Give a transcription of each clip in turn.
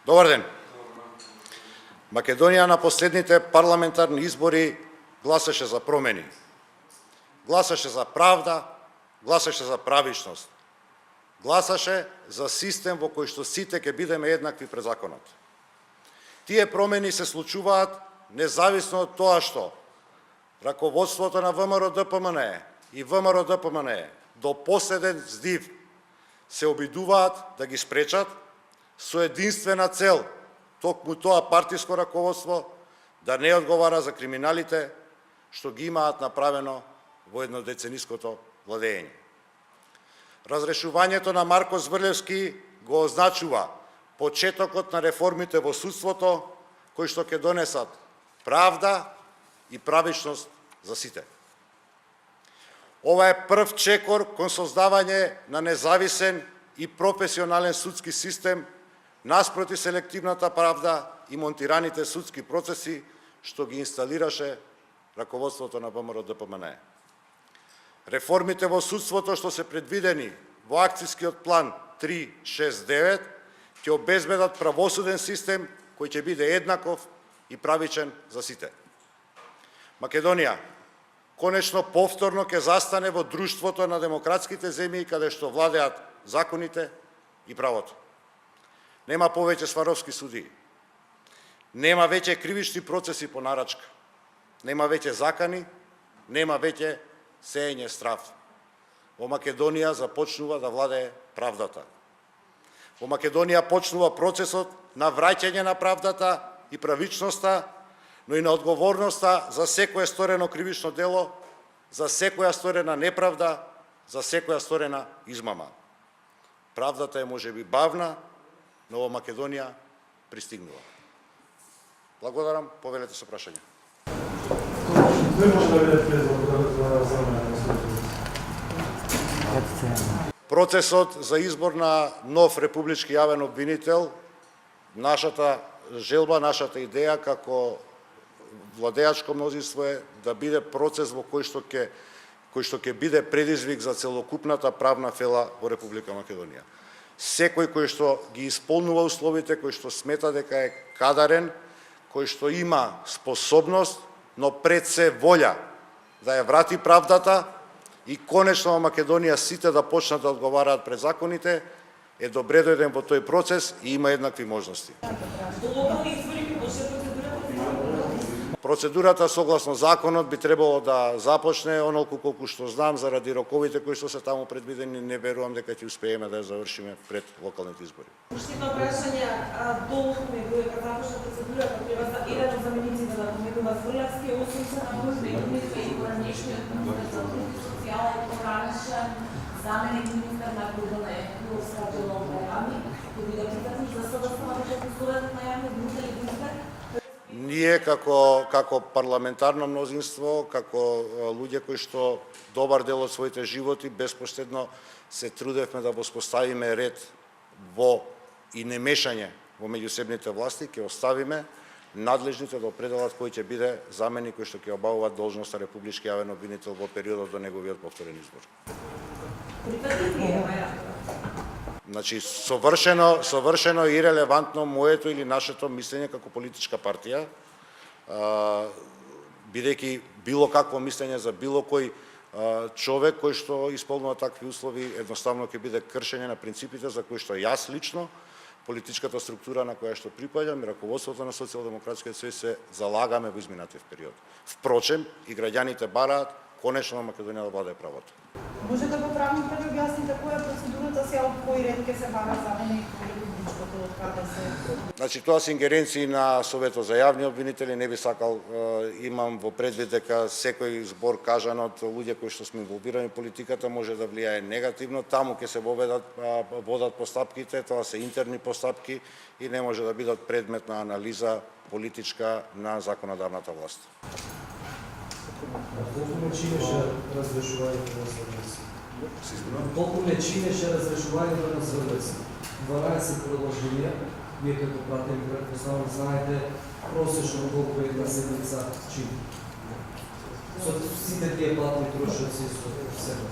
Добар ден. Македонија на последните парламентарни избори гласаше за промени. Гласаше за правда, гласаше за правичност. Гласаше за систем во кој што сите ќе бидеме еднакви пред законот. Тие промени се случуваат независно од тоа што раководството на ВМРО-ДПМНЕ и ВМРО-ДПМНЕ до последен здив се обидуваат да ги спречат со единствена цел токму тоа партиско раководство да не одговара за криминалите што ги имаат направено во еднодецениското владење. Разрешувањето на Марко Зврлевски го означува почетокот на реформите во судството, кои што ќе донесат правда и правичност за сите. Ова е прв чекор кон создавање на независен и професионален судски систем наспроти селективната правда и монтираните судски процеси што ги инсталираше раководството на ВМРО-ДПМНЕ. Реформите во судството што се предвидени во акцискиот план 369 ќе обезбедат правосуден систем кој ќе биде еднаков и правичен за сите. Македонија конечно повторно ќе застане во друштвото на демократските земји каде што владеат законите и правото. Нема повеќе сваровски судии. Нема веќе кривични процеси по нарачка. Нема веќе закани, нема веќе сеење страв. Во Македонија започнува да владее правдата. Во Македонија почнува процесот на враќање на правдата и правичноста, но и на одговорноста за секое сторено кривично дело, за секоја сторена неправда, за секоја сторена измама. Правдата е можеби бавна, но во Македонија пристигнува. Благодарам, повелете со прашање. Процесот за избор на нов републички јавен обвинител, нашата желба, нашата идеја како владеачко мнозинство е да биде процес во кој што ќе биде предизвик за целокупната правна фела во Република Македонија. Секој кој што ги исполнува условите, кој што смета дека е кадарен, кој што има способност, но пред се волја да ја врати правдата и конечно во Македонија сите да почнат да одговараат пред законите, е добре дојден во тој процес и има еднакви можности. Процедурата согласно законот би требало да започне онолку колку што знам, заради роковите кои што се таму предвидени, не верувам дека ќе успееме да ја завршиме пред локалните избори. Уште едно прашање, долго е дека започна процедурата при вас еден од замениците да поминува Зврлевски, осум се на претходните и поранешниот министер за социјала и поранешен заменик министер на култура е Скапело Крајани, кој да притакнеш за согласување како студент на јавни обвинители министер. Ние како парламентарно мнозинство, како луѓе кои што добар дел од своите животи безпоследно се трудевме да воспоставиме ред во и немешање во меѓусебните власти, ќе оставиме надлежните да определат кој ќе биде заменик кој што ќе обавува должноста републички јавен обвинител во периодот до неговиот повторен избор. Значи, совршено и релевантно моето или нашето мислење како политичка партија, бидејќи било какво мислење за било кој човек кој што исполнува такви услови, едноставно ќе биде кршење на принципите за кои што јас лично, политичката структура на која што припаѓам и раководството на Социјалдемократскиот сојуз се залагаме во изминатив период. Впрочем, и граѓаните бараат конечно на Македонија да владее правото. Може да го правните да објасните која е процедурата сега, од кој ред ќе се бара заменик во републичкото, од каде се? Значи, тоа се ингеренции на Советот за јавни обвинители, не би сакал, имам во предвид дека секој збор кажан од луѓе кои што сме инволвирани во политиката може да влијае негативно, таму ќе се водат постапките, тоа се интерни постапки и не може да бидат предмет на анализа политичка на законодавната власт. Колку не чинеше разрешувањето на Зврлевски? Колку не чинеше разрешувањето на Зврлевски? 12 продолженија, вие како пратени предпоставам знаете просечно колку една седмица чини. Со сите тие платни трошоци со себе.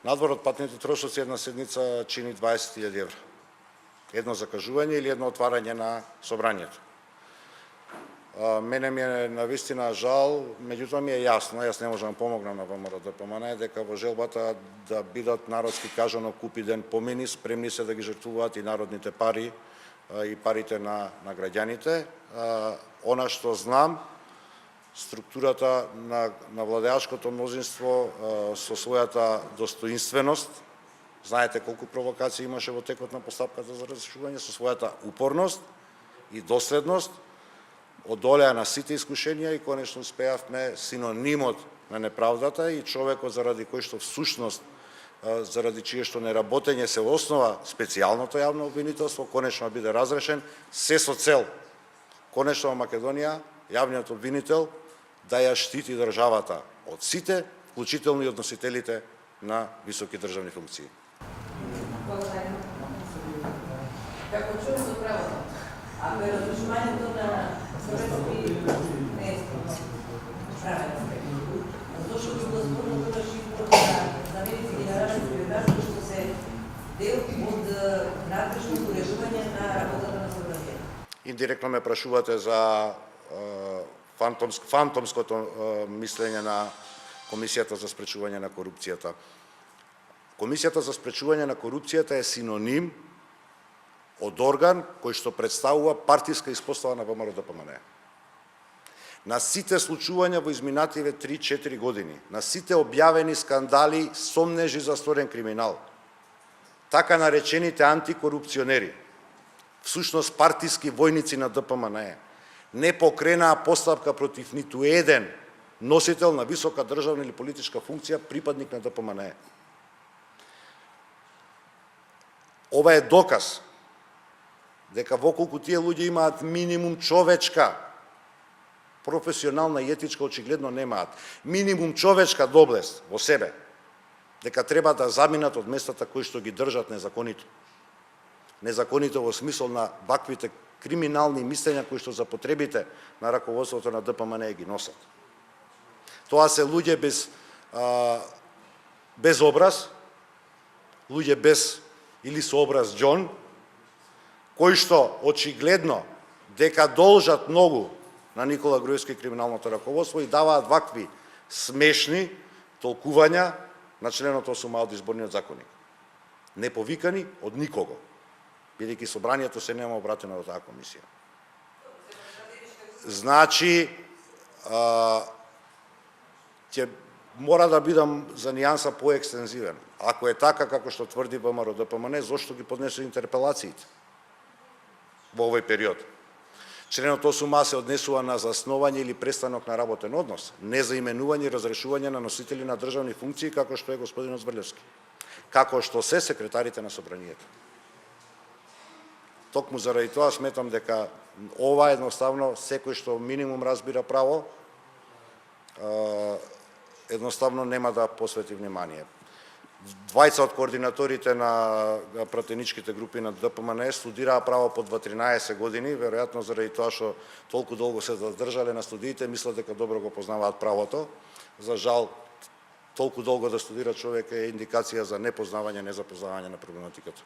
Надвор од патните трошоци една седмица чини 20.000 евра. едно закажување или едно отварање на собранието. Мене ми е навистина жал, меѓутоа ми е јасно, јас не можам да помогнам на ВМРО-ДПМНЕ, дека во желбата да бидат народски кажано купи ден помини, спремни се да ги жртвуваат и народните пари и парите на граѓаните. Она што знам, структурата на владеачкото мнозинство со својата достоинственост, знаете колку провокации имаше во текот на постапката за разрешување, со својата упорност и доследност, одолеа на сите искушенија и конечно успеавме синонимот на неправдата и човекот заради кој што всушност, заради чие што неработење се основа специјалното јавно обвинителство, конечно биде разрешен, се со цел конечно во Македонија јавниот обвинител да ја штити државата од сите, вклучително и од носителите на високи државни функции. Благодарам. Како чуем за правото, ако е разрешувањето на Советски не е правилно. Зошто би го зборното да шифрот на заменици генерален секретар, што се дел од надежното решување на работата на собранието. Индиректно ме прашувате за фантомското мислење на Комисијата за спречување на корупцијата. Комисијата за спречување на корупцијата е синоним од орган кој што представува партиска испостава на ВМРО-ДПМНЕ. На сите случувања во изминативе 3-4 години, на сите објавени скандали, сомнежи за сторен криминал, така наречените антикорупционери, всушност партиски војници на ДПМНЕ, не покренаа постапка против ниту еден носител на висока државна или политичка функција, припадник на ДПМНЕ. Ова е доказ дека воколку тие луѓе имаат минимум човечка, професионална и етичка очигледно немаат, минимум човечка доблест во себе, дека треба да заминат од местата кои што ги држат незаконито. Незаконито во смисол на ваквите криминални мислења кои што за потребите на раководството на ДПМНЕ ги носат. Тоа се луѓе без образ, луѓе без или со образ Џон, кои што очигледно дека должат многу на Никола Груевски криминалното раководство и даваат вакви смешни толкувања на членот 8а од изборниот законник. Не повикани од никого, бидејќи собранието се нема обратено до таа комисија. Значи, ќе мора да бидам за нијанса поекстензивен. Ако е така како што тврди ВМРО-ДПМНЕ, зошто ги поднесе интерпелациите во овој период? Членот 8а се однесува на заснување или престанок на работен однос, не за именување и разрешување на носители на државни функции, како што е господинот Зврлевски, како што се секретарите на собранието. Токму заради тоа сметам дека ова едноставно секој што минимум разбира право, едноставно нема да посвети внимание. Двајца од координаторите на пратеничките групи на ДПМНЕ студираа право по 13 години, веројатно заради тоа што толку долго се задржале на студиите, мислат дека добро го познаваат правото. За жал, толку долго да студира човек е индикација за непознавање, незапознавање на проблематиката.